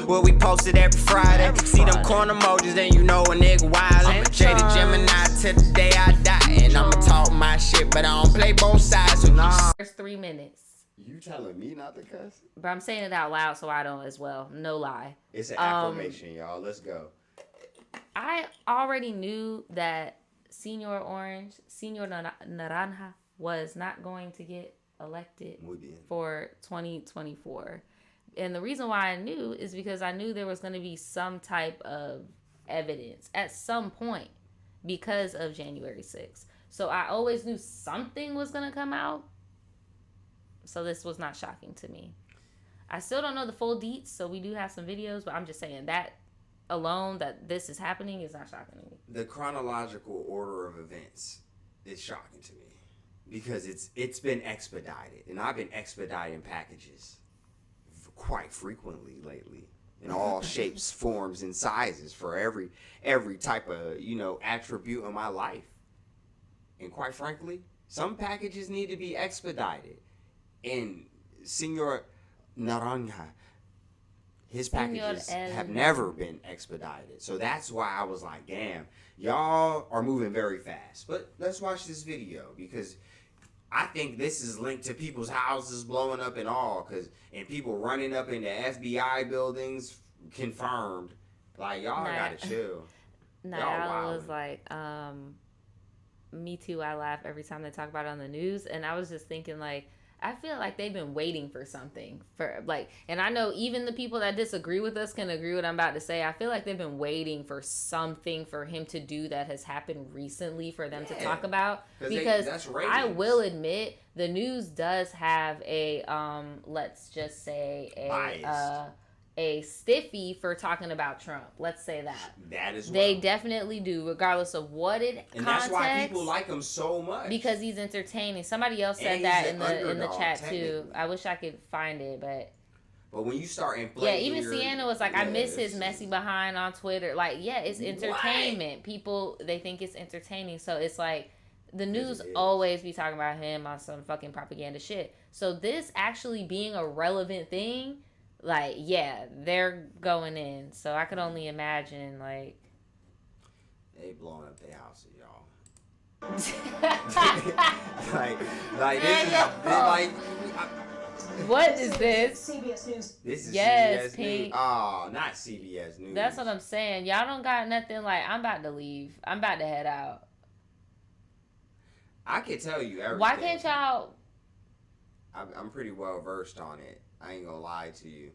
Where we posted every Friday. See them corn emojis, then you know a nigga wildin'. Jaded Gemini till the day I die. And I'ma talk my shit, but I don't play both sides. So First 3 minutes. You telling me not to cuss? But I'm saying it out loud so I don't as well. No lie. It's an affirmation, y'all. Let's go. I already knew that Senor Orange, Senor Naranja was not going to get elected for 2024. And the reason why I knew is because I knew there was going to be some type of evidence at some point because of January 6th. So I always knew something was going to come out. So this was not shocking to me. I still don't know the full deets, so we do have some videos, but I'm just saying that alone, that this is happening, is not shocking to me. The chronological order of events is shocking to me because it's been expedited, and I've been expediting packages quite frequently lately in all shapes, forms, and sizes for every type of attribute in my life. And quite frankly, some packages need to be expedited. And Senor Naranja, his packages have never been expedited. So that's why I was like, damn, y'all are moving very fast. But let's watch this video because I think this is linked to people's houses blowing up and all, and people running up into FBI buildings, confirmed. Like, y'all gotta chill. Nadja was like, me too, I laugh every time they talk about it on the news. And I was just thinking, like, I feel like they've been waiting for something and I know even the people that disagree with us can agree with what I'm about to say. I feel like they've been waiting for something for him to do that has happened recently for them to talk about, because I will admit the news does have a let's just say a stiffy for talking about Trump. Let's say that. That is they definitely do, regardless of what it and context. That's why people like him so much, because he's entertaining. Somebody else said that in the chat too. I wish I could find it, but when you start inflating, even Sienna was like, I miss his messy behind on Twitter. Like, it's entertainment. What? People, they think it's entertaining, so it's like the news always be talking about him on some fucking propaganda shit. So this actually being a relevant thing, like, they're going in. So I could only imagine, like, they blowing up their houses, y'all. like this is like. What is this? CBS News. This is CBS News. Oh, not CBS News. That's what I'm saying. Y'all don't got nothing like, I'm about to leave. I'm about to head out. I can tell you everything. Why can't y'all? I'm pretty well versed on it. I ain't gonna lie to you.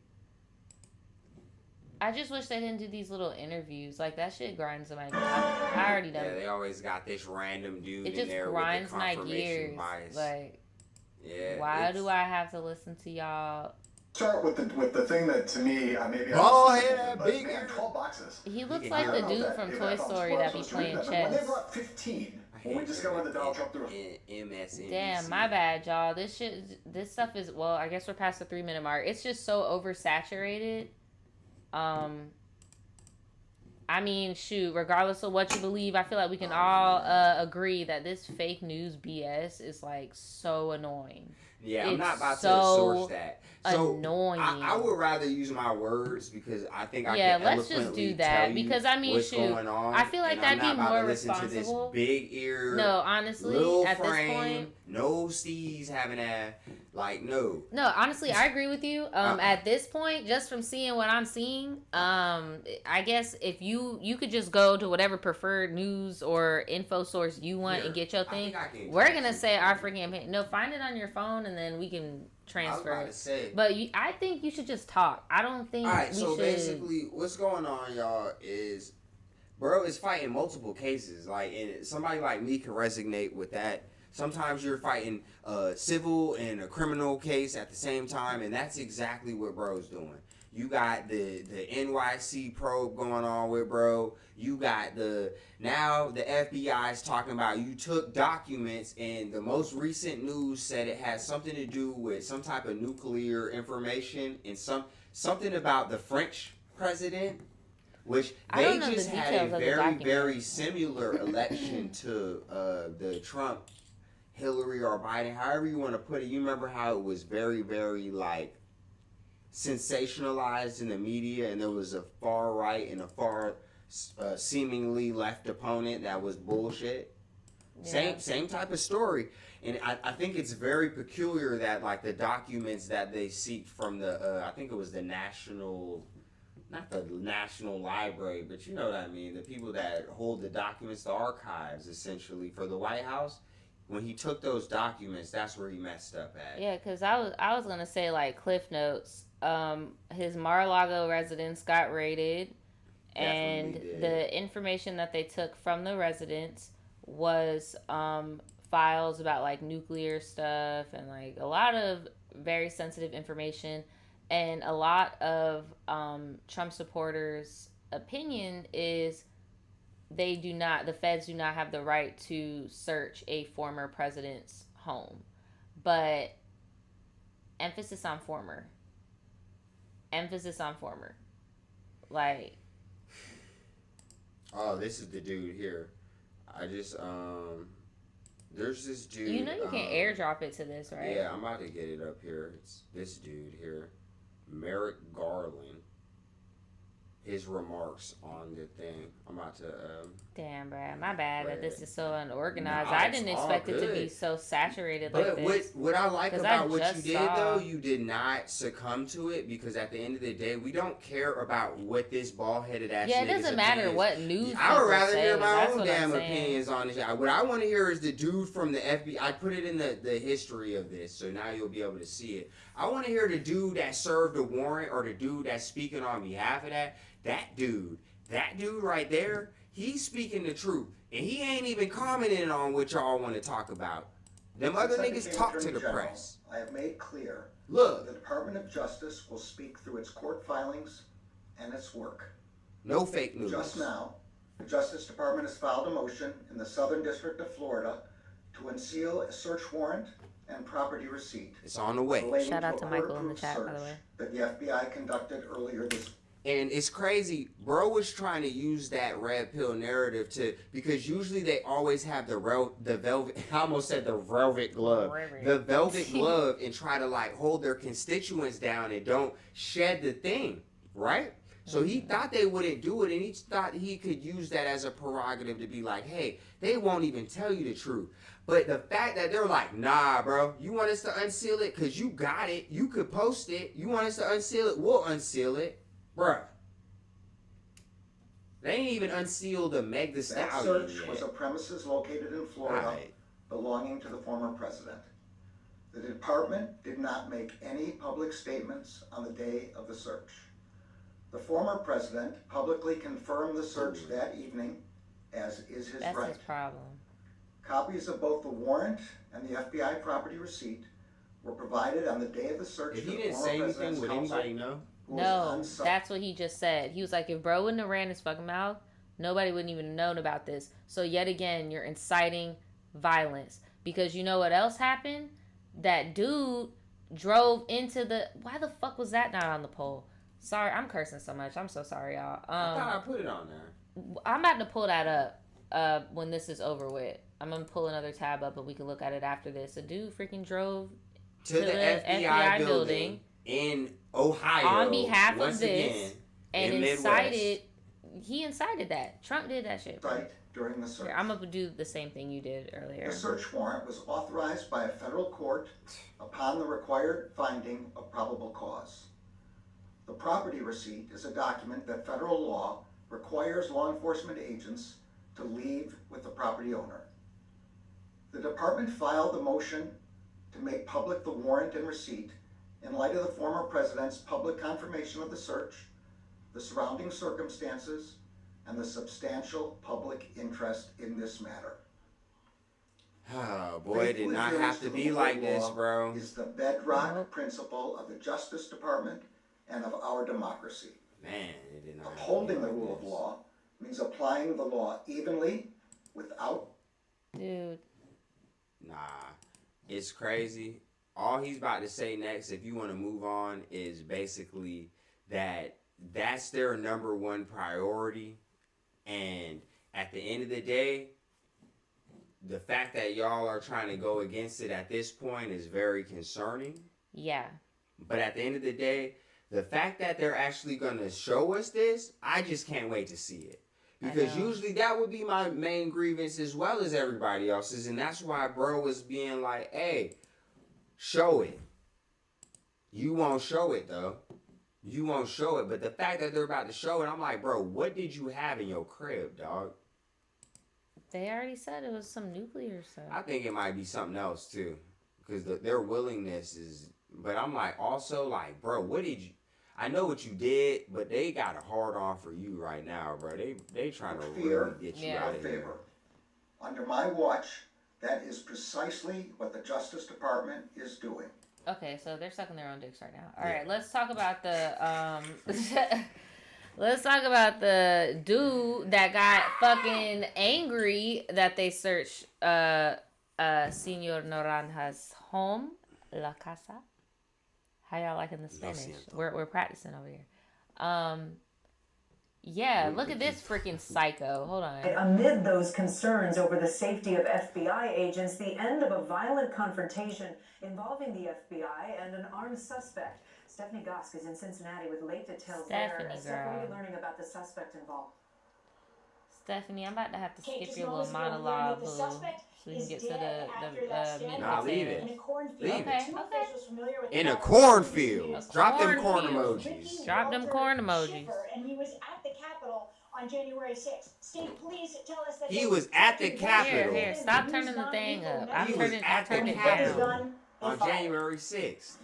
I just wish they didn't do these little interviews. Like, that shit grinds my gears. I already done. Yeah, they always got this random dude in there with the confirmation bias. Like, why do I have to listen to y'all? Start with the thing that to me maybe big 12 boxes. He looks like the dude from Toy Story that be playing chess. When they brought 15, when we discovered that Donald Trump threw MSNBC. Damn, my bad, y'all. This stuff is, well, I guess we're past the 3-minute mark. It's just so oversaturated. I mean, shoot, regardless of what you believe, I feel like we can all agree that this fake news BS is, like, so annoying. Yeah, I'm not about to source that. So annoying. I would rather use my words because I think I can let's just do that because I mean, shoot, I feel like that'd be more responsible. To this big ear, no, honestly, at frame, this point, no Steve's having that. Like, no. No, honestly, I agree with you. At this point, just from seeing what I'm seeing, I guess if you could just go to whatever preferred news or info source you want and get your thing. We're gonna say our freaking campaign. No, find it on your phone and then we can transfer I was about to say. But I think you should just talk. I don't think. All right. So basically, what's going on, y'all, is bro is fighting multiple cases. Like, and somebody like me can resonate with that. Sometimes you're fighting a civil and a criminal case at the same time, and that's exactly what bro's doing. You got the NYC probe going on with bro. You got now the FBI is talking about you took documents, and the most recent news said it has something to do with some type of nuclear information and something about the French president, which they just had a very, very similar election to the Trump, Hillary or Biden, however you want to put it. You remember how it was very, very like sensationalized in the media, and there was a far right and a far seemingly left opponent that was bullshit. Yeah. Same type of story. And I think it's very peculiar that like the documents that they seek from the I think it was the National, not the National Library, but you know what I mean, the people that hold the documents, the archives essentially for the White House. When he took those documents, that's where he messed up at. Yeah, because I was gonna say like Cliff Notes. His Mar-A-Lago residence got raided, and the information that they took from the residence was files about like nuclear stuff and like a lot of very sensitive information. And a lot of Trump supporters' opinion is the feds do not have the right to search a former president's home. But emphasis on former. Like, oh, this is the dude here. I just there's this dude. you know you can airdrop it to this, right? Yeah, I'm about to get it up here. It's this dude here, Merrick Garland. His remarks on the thing. I'm about to. Damn, Brad. My bad that this is so unorganized. Nah, I didn't expect it to be so saturated like this. But what I like about what you did, saw... though, you did not succumb to it, because at the end of the day, we don't care about what this ball-headed ass. Yeah, it doesn't matter what news. I would rather hear my That's own what damn opinions on this. What I want to hear is the dude from the FBI. I put it in the history of this, so now you'll be able to see it. I want to hear the dude that served a warrant, or the dude that's speaking on behalf of that. That dude right there, he's speaking the truth. And he ain't even commenting on what y'all want to talk about. Them other niggas talk to the press. I have made clear Look. the Department of Justice will speak through its court filings and its work. No fake news. Just now, the Justice Department has filed a motion in the Southern District of Florida to unseal a search warrant and property receipt. It's on the way. Shout out to Michael in the chat, by the way. That the FBI conducted earlier this. And it's crazy. Bro was trying to use that red pill narrative because usually they always have the velvet, I almost said the velvet glove. The velvet glove, and try to like hold their constituents down and don't shed the thing, right? So he thought they wouldn't do it, and he thought he could use that as a prerogative to be like, hey, they won't even tell you the truth. But the fact that they're like, nah, bro, you want us to unseal it? Because you got it. You could post it. You want us to unseal it? We'll unseal it. Bruh. They ain't even unsealed the Meg Thee Stallion That search yet. was a premises located in Florida belonging to the former president. The department did not make any public statements on the day of the search. The former president publicly confirmed the search that evening, as is his right. That's his problem. Copies of both the warrant and the FBI property receipt were provided on the day of the search. If he didn't say anything, would anybody know? No, that's what he just said. He was like, if bro wouldn't have ran his fucking mouth, nobody wouldn't even have known about this. So yet again, you're inciting violence. Because you know what else happened? That dude drove into the... Why the fuck was that not on the poll? Sorry, I'm cursing so much. I'm so sorry, y'all. I thought I put it on there. I'm about to pull that up when this is over with. I'm going to pull another tab up and we can look at it after this. A dude freaking drove to the FBI building in Ohio on behalf of this again, and incited. He incited that. Trump did that shit. Right during the search. Here, I'm gonna do the same thing you did earlier. The search warrant was authorized by a federal court upon the required finding of probable cause. The property receipt is a document that federal law requires law enforcement agents to leave with the property owner. The department filed a motion to make public the warrant and receipt in light of the former president's public confirmation of the search, the surrounding circumstances, and the substantial public interest in this matter. Oh boy, it did not have to be like this, bro. Is the bedrock principle of the Justice Department and of our democracy. Man, it did not. Upholding the rule of law means applying the law evenly without... Dude. Nah, it's crazy. All he's about to say next, if you want to move on, is basically that that's their number one priority. And at the end of the day, the fact that y'all are trying to go against it at this point is very concerning. Yeah. But at the end of the day, the fact that they're actually gonna show us this, I just can't wait to see it. Because usually that would be my main grievance as well as everybody else's, and that's why bro was being like, hey, show it. You won't show it though. You won't show it, but the fact that they're about to show it, I'm like, bro, what did you have in your crib, dog? They already said it was some nuclear stuff. I think it might be something else too, because their willingness is. But I'm like, also like, bro, what did you? I know what you did, but they got a hard on for you right now, bro. They trying to really get you out of here. Under my watch, that is precisely what the Justice Department is doing. Okay, so they're sucking their own dicks right now. All right, let's talk about the let's talk about the dude that got fucking angry that they searched Senor Naranja's home, La Casa. How y'all liking the Spanish? We're practicing over here. Yeah, look at this freaking psycho. Hold on. Amid those concerns over the safety of FBI agents, the end of a violent confrontation involving the FBI and an armed suspect. Stephanie Gosk is in Cincinnati with late details there. What are you learning about the suspect involved? Stephanie, I'm about to have to skip your little monologue, boo, so we can get to the meat. Nah, leave it. Leave it. In a cornfield. Drop them corn emojis. Drop them corn emojis. And he was at the Capitol on January 6th. State police tell us that he was at the Capitol. Here, stop turning the thing up. I turned it down on January 6th.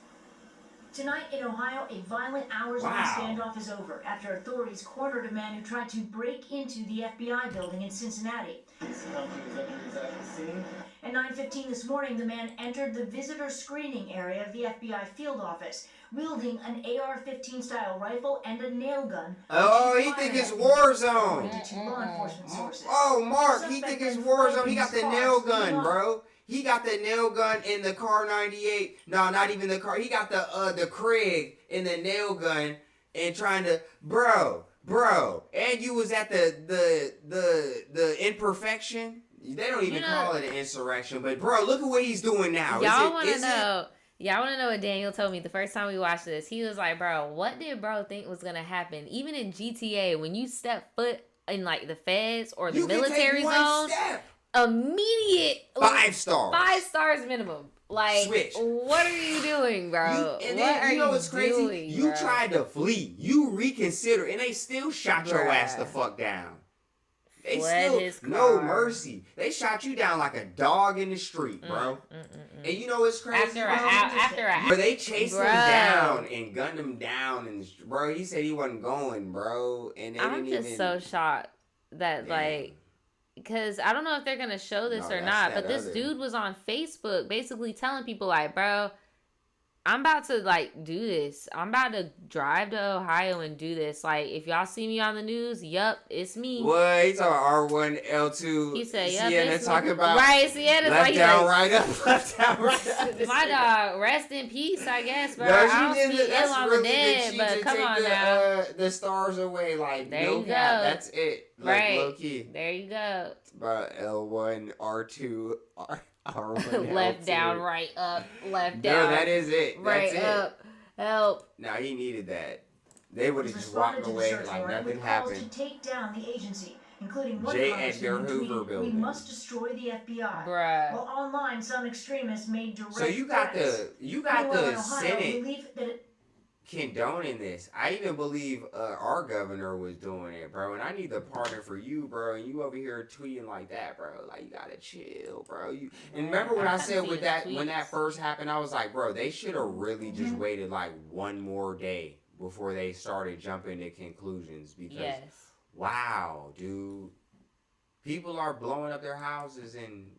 Tonight in Ohio, a violent hours-long standoff is over after authorities cornered a man who tried to break into the FBI building in Cincinnati. At 9:15 this morning, the man entered the visitor screening area of the FBI field office, wielding an AR-15 style rifle and a nail gun. Oh, he think it's war zone. Law enforcement sources. Oh, Mark, he think it's war zone. He got the nail gun, bro. He got the nail gun in the car 98. No, not even the car. He got the Craig in the nail gun and trying to, bro. And you was at the imperfection. They don't even call it an insurrection, but bro, look at what he's doing now. Y'all want to know? Y'all want to know what Daniel told me the first time we watched this? He was like, bro, what did bro think was gonna happen? Even in GTA, when you step foot in like the feds or the military zone. Immediate 5 stars. 5 stars minimum. Like, switch. What are you doing, bro? You know what's crazy? You tried to flee. You reconsider, and they still shot your ass the fuck down. They still no mercy. They shot you down like a dog in the street, bro. And you know what's crazy? After they chased him down and gunned him down, and bro, he said he wasn't going, bro. And I'm just so shocked that like. Because I don't know if they're going to show this or not, but this dude was on Facebook basically telling people like, bro, I'm about to like do this. I'm about to drive to Ohio and do this. Like, if y'all see me on the news, yup, it's me. What? He's on R1, L2. He said, yup, Sienna talking about Sienna's left like, down, right up, left down, right up. My dog, rest in peace, I guess, bro. I don't see ill on the dead, but come on now. The stars away, like, there no you go. That's it. Like, right. Low key. There you go. But L1, R2, R1, left L2. Down, right up, left down. No, that is it. Right That's up. Help. Now he needed that. They would have just walked away like nothing happened. To take down the agency, including one J. Edgar Hoover tweeted, building. "We must destroy the FBI." Bruh. Well, online, some extremists made direct So you got the Senate that condoning this. I even believe our governor was doing it, bro. And I need the partner for you, bro. And you over here tweeting like that, bro. Like, you gotta chill, bro. And remember what I said with that when that first happened? I was like, bro, they should have really just waited like one more day before they started jumping to conclusions. Because wow, dude, people are blowing up their houses and.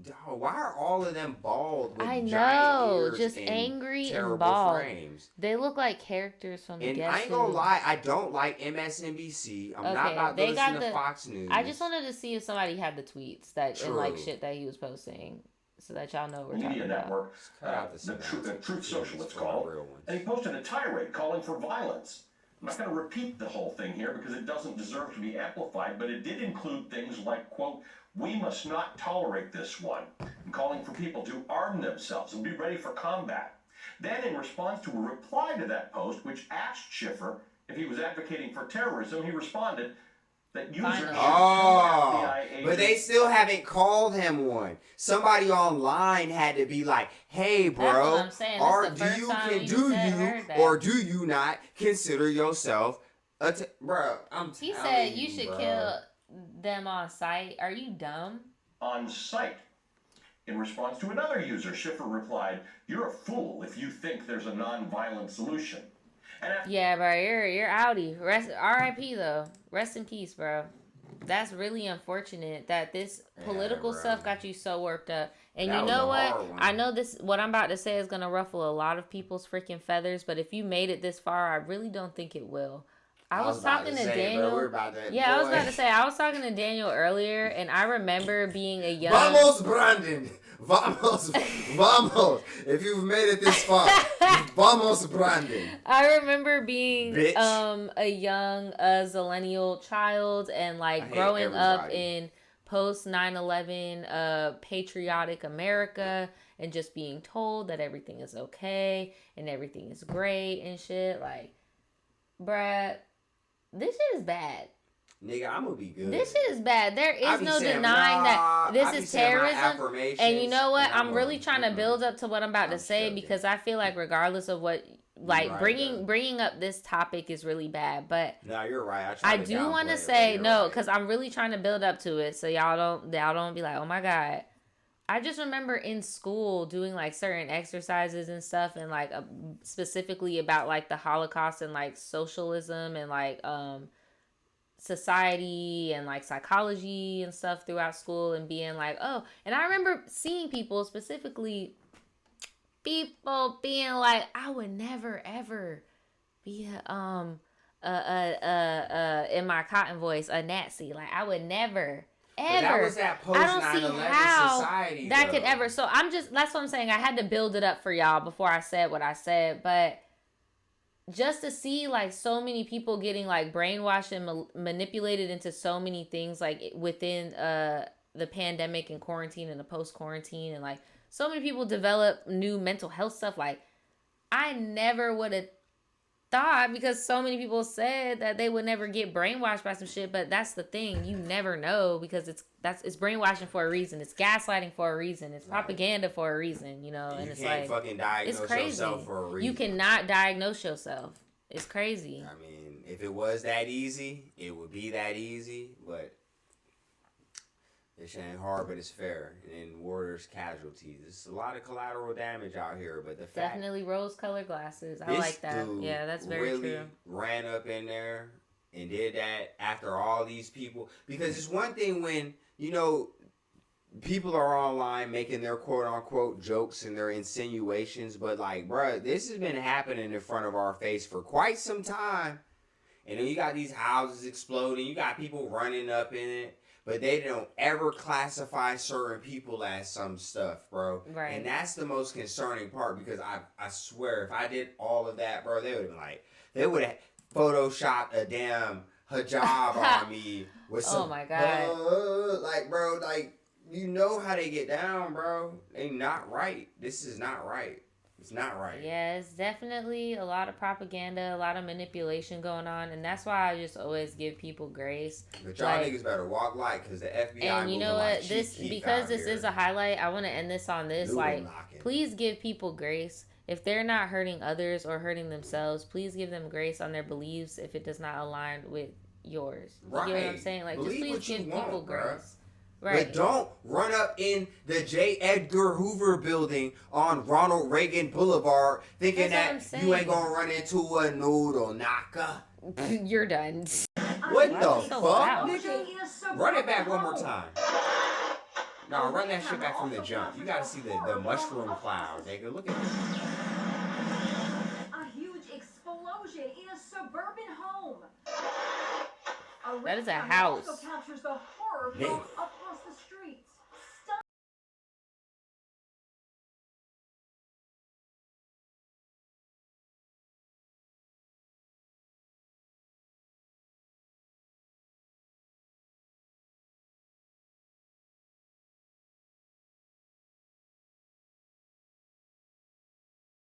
Dog, why are all of them bald with giant ears just and angry terrible and bald frames? They look like characters from the And Guess I ain't gonna lie, I don't like MSNBC. I'm not about to listen to Fox News. I just wanted to see if somebody had the tweets that and like shit that he was posting, so that y'all know we're talking network, about. the Truth Social, it's called, and he posted a tirade calling for violence. I'm not going to repeat the whole thing here because it doesn't deserve to be amplified, but it did include things like, quote, "We must not tolerate this one," and calling for people to arm themselves and be ready for combat. Then, in response to a reply to that post, which asked Schiffer if he was advocating for terrorism, he responded that users should tell FBI agents. But they still haven't called him one. Somebody online had to be like, "Hey, bro, or do you not consider yourself bro?" He said you should kill them on site. Are you dumb? On site. In response to another user, Schiffer replied, "You're a fool if you think there's a non-violent solution." Yeah, bro, you're outie. R.I.P. though. Rest in peace, bro. That's really unfortunate that this political stuff got you so worked up. And you know what? I know what I'm about to say is gonna ruffle a lot of people's freaking feathers, but if you made it this far, I really don't think it will. I was talking to Daniel. I was about to say I was talking to Daniel earlier, and I remember being a young. Vamos, Brandon. Vamos. If you've made it this far, vamos, Brandon. I remember being a young zillennial child and like growing up in post 9/11 patriotic America and just being told that everything is okay and everything is great and shit. Like, bruh, this shit is bad. Nigga, I'm gonna be good. This shit is bad. There is no denying that this is terrorism. And you know what? I'm really trying to build up to what I'm about to say because I feel like regardless of what, like bringing up this topic is really bad. But no, you're right. I do want to say no because I'm really trying to build up to it so y'all don't be like, oh my god. I just remember in school doing like certain exercises and stuff and like specifically about like the Holocaust and like socialism and like society and like psychology and stuff throughout school and being like, oh, and I remember seeing people being like, I would never ever be in my cotton voice a Nazi. Like I would never ever. That was that post 9/11 society that could ever. So that's what I'm saying. I had to build it up for y'all before I said what I said, but just to see like so many people getting like brainwashed and manipulated into so many things like within the pandemic and quarantine and the post-quarantine and like so many people develop new mental health stuff. Like I never would have thought because so many people said that they would never get brainwashed by some shit, but that's the thing, you never know because it's brainwashing for a reason, it's gaslighting for a reason, it's propaganda for a reason, you know, and it's like fucking diagnose it's crazy. Yourself for a reason. You cannot diagnose yourself. It's crazy. I mean, if it was that easy, it would be that easy, but this ain't hard, but it's fair. And war, there's casualties. There's a lot of collateral damage out here, but the fact definitely rose-colored glasses. I like that. Yeah, that's very really true. Ran up in there and did that after all these people, because it's one thing when people are online making their quote-unquote jokes and their insinuations, but like, bruh, this has been happening in front of our face for quite some time. And then you got these houses exploding, you got people running up in it, but they don't ever classify certain people as some stuff, bro. Right. And that's the most concerning part, because I swear, if I did all of that, bro, they would have photoshopped a damn hijab on me with some, oh my God. like, bro, like, you know how they get down, bro. They not right. This is not right. It's not right. Yeah, it's definitely a lot of propaganda, a lot of manipulation going on, and that's why I just always give people grace. But y'all niggas better walk light, because the FBI. And you know what? This is a highlight. I want to end this on this. Please give people grace. If they're not hurting others or hurting themselves, please give them grace on their beliefs if it does not align with yours. You get what I'm saying? Like, just please give people grace. Right. But don't run up in the J. Edgar Hoover building on Ronald Reagan Boulevard thinking that you ain't gonna run into a noodle knocker. You're done. What the fuck, nigga? Run it back one more time. No, run that shit back from the jump. You gotta see the mushroom cloud, nigga. Look at this. A huge explosion in a suburban home. That is a house. Also captures the horror across the streets.